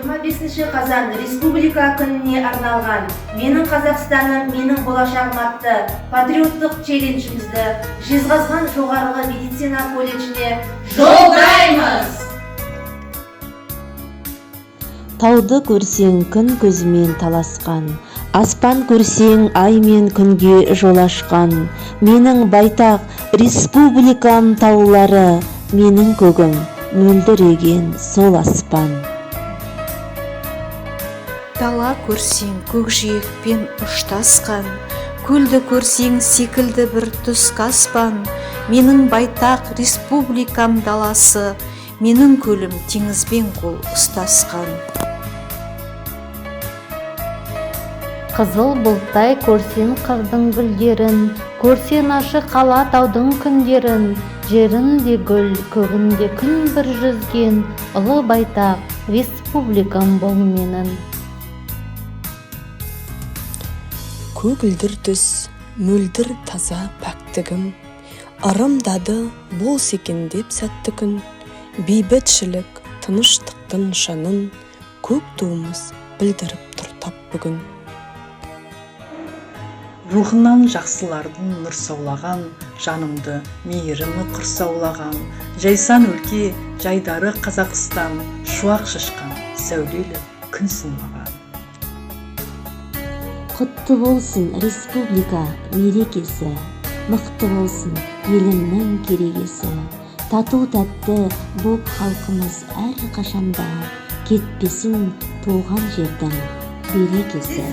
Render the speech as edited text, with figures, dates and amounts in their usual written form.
25 қазан Республика күніне арналған «Менің Қазақстаным, менің болашағым» атты патриоттық челленджімізді Жезқазған жоғарғы медицина колледжіне жолдаймыз! Тауды көрсең күн көзімен таласқан, аспан көрсең ай мен күнге жол ашқан, менің байтақ республикам таулары, менің көгім мөлдіреген сол аспан. Дала көрсең көкжиекпен ұштасқан, көлді көрсең секілді бір түскі аспан, менің байтақ республикам даласы, менің көлім теңізбен қол ұстасқан. Қызыл бұлттай көрсең қырдың гүлдерін, көрсең ашық қала таудың күндерін, жерінде гүл, көгінде күн бір жүзген, ұлы байтақ республикам бол менің. Көгілдір түс, мөлдір таза пәктігім, ырымдады бол секендеп сәтті күн, бейбітшілік, тыныштықтың нышанын, көк туымыз білдіріп тұр тап бүгін. Рухынан жақсылардың нұр саулаған, жанымды мейірімі құрсаулаған, жайсан өлке, жайдары Қазақстан, шуақ шашқан, сәулелі күнсін маған. Құтты болсын республика мерекесі, мықты болсын елімнің керегесі, тату тәтті боп халқымыз әр қашанда, кетпесін туған жердің берекесі.